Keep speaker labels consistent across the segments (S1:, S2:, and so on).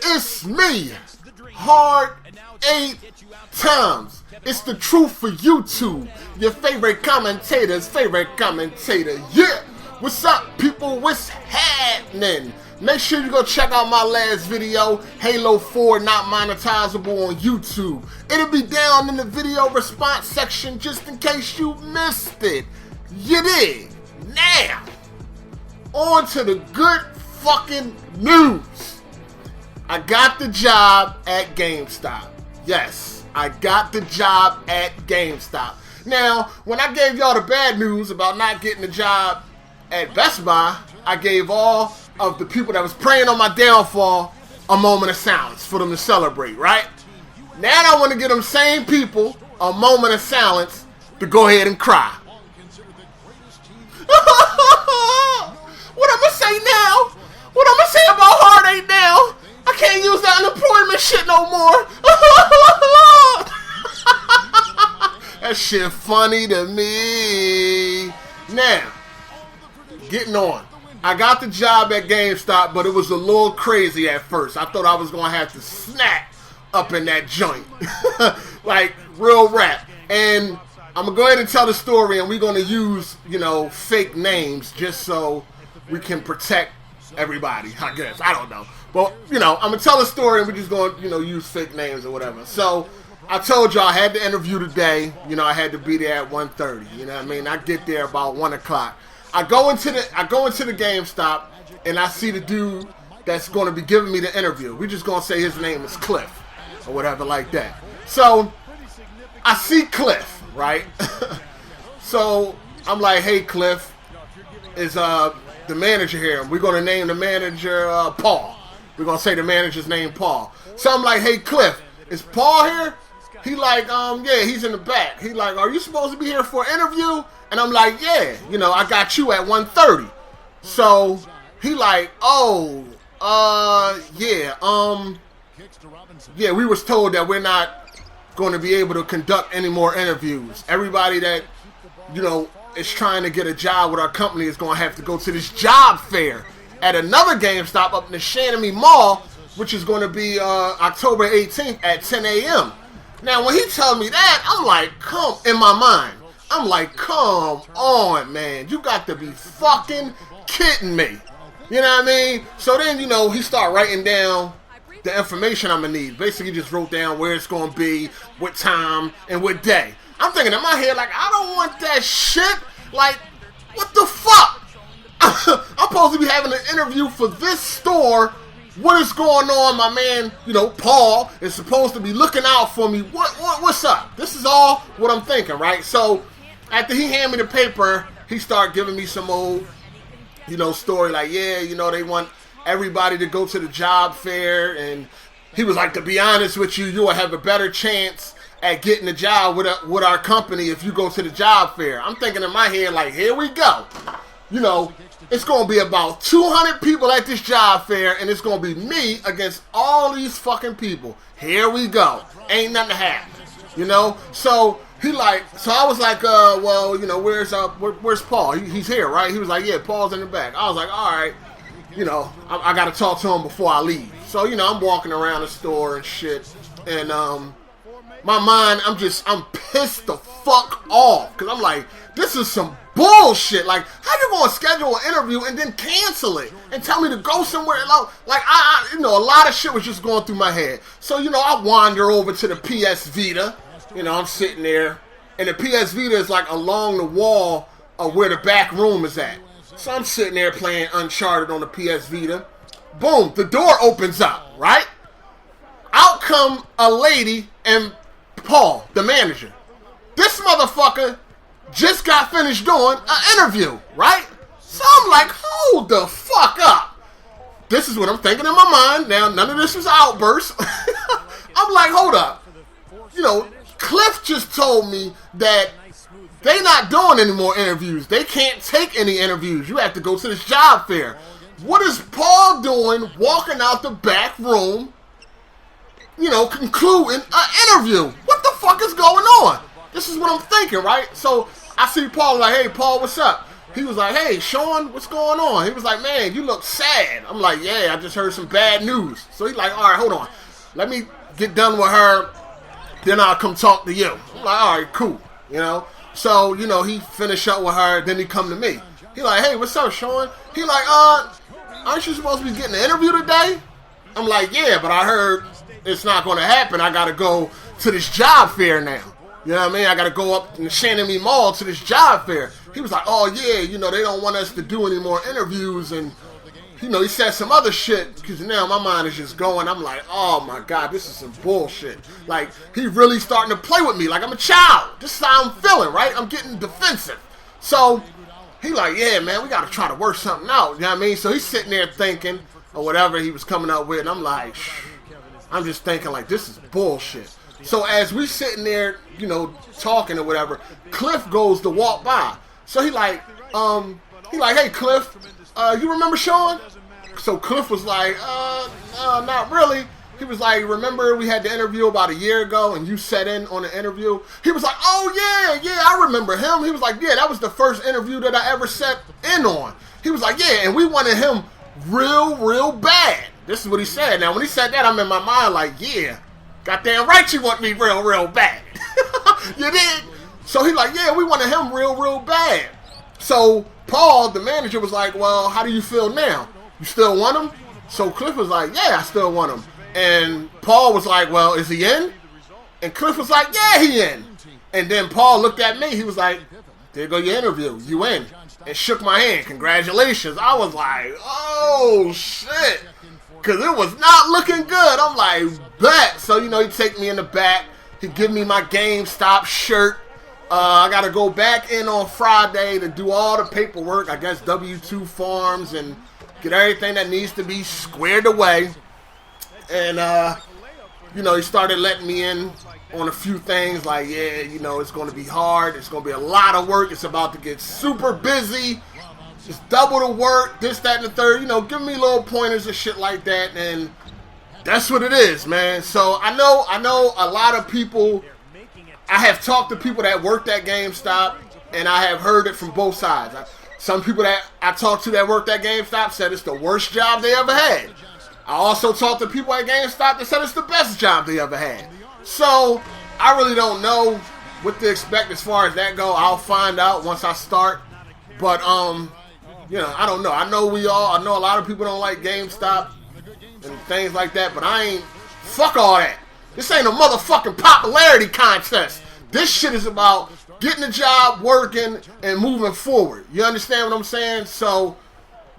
S1: It's me, Hard 8 Times. It's the truth for YouTube. Your favorite commentator's favorite commentator. Yeah, what's up, people? What's happening? Make sure you go check out my last video, Halo 4 Not Monetizable on YouTube. It'll be down in the video response section just in case you missed it. You did. Now, on to the good fucking news. I got the job at Gamestop. Yes, I got the job at Gamestop. Now, when I gave y'all the bad news about not getting the job at Best Buy, I gave all of the people that was praying on my downfall a moment of silence for them to celebrate, right? Now I want to give them same people a moment of silence to go ahead and cry. What I'm going to say now? What I'm going to say about Hard 8 now? I can't use that unemployment shit no more. That shit funny to me. Now, getting on. I got the job at GameStop, but it was a little crazy at first. I thought I was going to have to snap up in that joint. Like, real rap. And I'm going to go ahead and tell the story, and we're going to use, fake names just so we can protect everybody, I guess. I don't know. But, I'm going to tell the story, and we're just going to, use fake names or whatever. So, I told y'all I had the interview today. I had to be there at 1:30. You know what I mean? I get there about 1 o'clock. I go into the GameStop, and I see the dude that's going to be giving me the interview. We're just going to say his name is Cliff or whatever like that. So I see Cliff, right? So I'm like, hey, Cliff, is the manager here? We're going to name the manager Paul. We're going to say the manager's name Paul. So I'm like, hey, Cliff, is Paul here? He like, yeah, he's in the back. He like, are you supposed to be here for an interview? And I'm like, yeah, I got you at 1:30. So he like, oh, yeah, we was told that we're not going to be able to conduct any more interviews. Everybody that, is trying to get a job with our company is going to have to go to this job fair at another GameStop up in the Chamonix Mall, which is going to be October 18th at 10 a.m. Now, when he told me that, I'm like, in my mind, I'm like, come on, man. You got to be fucking kidding me. You know what I mean? So then, he started writing down the information I'm going to need. Basically, just wrote down where it's going to be, what time, and what day. I'm thinking in my head, like, I don't want that shit. Like, what the fuck? I'm supposed to be having an interview for this store. What is going on? My man, Paul is supposed to be looking out for me. What's up? This is all what I'm thinking, right? So, after he handed me the paper, he started giving me some old, story like, yeah, they want everybody to go to the job fair. And he was like, to be honest with you, you'll have a better chance at getting a job with our company if you go to the job fair. I'm thinking in my head, like, here we go. It's going to be about 200 people at this job fair, and it's going to be me against all these fucking people. Here we go. Ain't nothing to happen. So I was like, well, where's Paul? He's here, right? He was like, yeah, Paul's in the back. I was like, all right, I got to talk to him before I leave. So, I'm walking around the store and shit, and my mind, I'm pissed the fuck off, because I'm like, this is some bullshit. Like, how you gonna schedule an interview and then cancel it and tell me to go somewhere? Like, a lot of shit was just going through my head. So, I wander over to the PS Vita. I'm sitting there, and the PS Vita is like along the wall of where the back room is at. So I'm sitting there playing Uncharted on the PS Vita. Boom, the door opens up, right? Out come a lady and Paul, the manager. This motherfucker just got finished doing an interview, right? So I'm like, hold the fuck up. This is what I'm thinking in my mind. Now, none of this was outbursts. I'm like, hold up. Cliff just told me that they not doing any more interviews. They can't take any interviews. You have to go to this job fair. What is Paul doing walking out the back room, concluding an interview? What the fuck is going on? This is what I'm thinking, right? So I see Paul like, hey, Paul, what's up? he was like, hey, Sean, what's going on? He was like, man, you look sad. I'm like, yeah, I just heard some bad news. So he's like, all right, hold on. Let me get done with her, then I'll come talk to you. I'm like, all right, cool, you know. So, you know, he finished up with her, then he come to me. He like, hey, what's up, Sean? He like, aren't you supposed to be getting an interview today? I'm like, yeah, but I heard it's not going to happen. I got to go to this job fair now. You know what I mean? I got to go up in the Chamonix Mall to this job fair. He was like, oh, yeah, you know, they don't want us to do any more interviews. And, you know, he said some other shit because now my mind is just going. I'm like, oh, my God, this is some bullshit. Like, he really starting to play with me like I'm a child. This is how I'm feeling, right? I'm getting defensive. So he like, yeah, man, we got to try to work something out. You know what I mean? So he's sitting there thinking or whatever he was coming up with. And I'm like, I'm just thinking like, this is bullshit. So as we sitting there, you know, talking or whatever, Cliff goes to walk by. So he like, hey, Cliff, you remember Sean? So Cliff was like, not really. He was like, remember we had the interview about a year ago and you sat in on the interview? He was like, oh, yeah, I remember him. He was like, yeah, that was the first interview that I ever sat in on. He was like, yeah, and we wanted him real bad. This is what he said. Now, when he said that, I'm in my mind like, yeah, goddamn right you want me real bad. You did? So he like, yeah, we wanted him real bad. So Paul, the manager, was like, well, how do you feel now? You still want him? So Cliff was like, yeah, I still want him. And Paul was like, well, is he in? And Cliff was like, yeah, he in. And then Paul looked at me. He was like, there go your interview. You in. And shook my hand. Congratulations. I was like, oh, shit. Because it was not looking good. I'm like, bet. So, you know, he'd take me in the back. He'd give me my GameStop shirt. I got to go back in on Friday to do all the paperwork. I guess W-2 forms and get everything that needs to be squared away. And, you know, he started letting me in on a few things like, yeah, you know, it's going to be hard. It's going to be a lot of work. It's about to get super busy. Just double the work, this, that, and the third. You know, give me little pointers and shit like that. And that's what it is, man. So I know a lot of people. I have talked to people that worked at GameStop, and I have heard it from both sides. Some people that I talked to that worked at GameStop said it's the worst job they ever had. I also talked to people at GameStop that said it's the best job they ever had. So I really don't know what to expect as far as that go. I'll find out once I start. But you know, I don't know. I know a lot of people don't like GameStop and things like that, but I ain't, fuck all that. This ain't a motherfucking popularity contest. This shit is about getting a job, working, and moving forward. You understand what I'm saying? So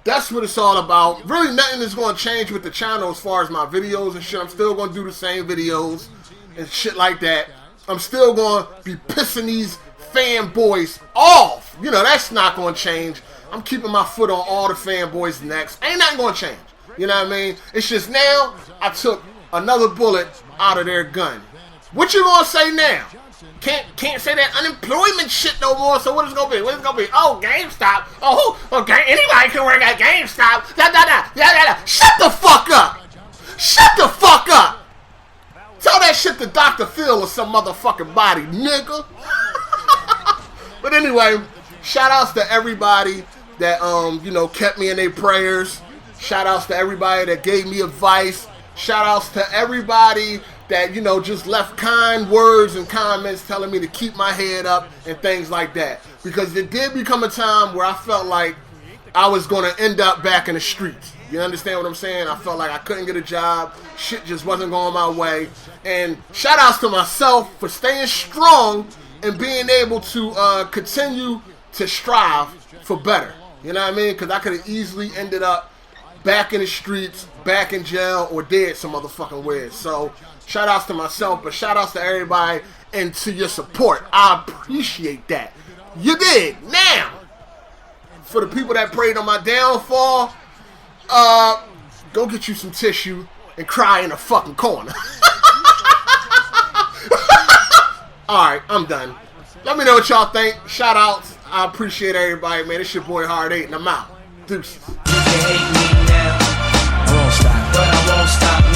S1: that's what it's all about. Really nothing is going to change with the channel as far as my videos and shit. I'm still going to do the same videos and shit like that. I'm still going to be pissing these fanboys off. You know, that's not going to change. I'm keeping my foot on all the fanboys' necks. Ain't nothing going to change. You know what I mean? It's just now I took another bullet out of their gun. What you going to say now? Can't say that unemployment shit no more. So what is it gonna be? What is it gonna be? Oh, GameStop. Oh, okay. Anybody can work at GameStop. Shut the fuck up. Shut the fuck up. Tell that shit to Dr. Phil or some motherfucking body, nigga. But anyway, shout outs to everybody that you know, kept me in their prayers. Shout outs to everybody that gave me advice. Shout outs to everybody that, you know, just left kind words and comments telling me to keep my head up and things like that. Because it did become a time where I felt like I was going to end up back in the streets. You understand what I'm saying? I felt like I couldn't get a job. Shit just wasn't going my way. And shout outs to myself for staying strong and being able to continue to strive for better. You know what I mean? Because I could have easily ended up back in the streets, back in jail, or dead some motherfucking ways. So shout outs to myself, but shout outs to everybody and to your support. I appreciate that. You did. Now, for the people that prayed on my downfall, go get you some tissue and cry in a fucking corner. Alright, I'm done. Let me know what y'all think. Shout outs. I appreciate everybody, man. It's your boy Hard 8 and I'm out. Deuces.
S2: You can hate me now, I won't stop, but I won't stop.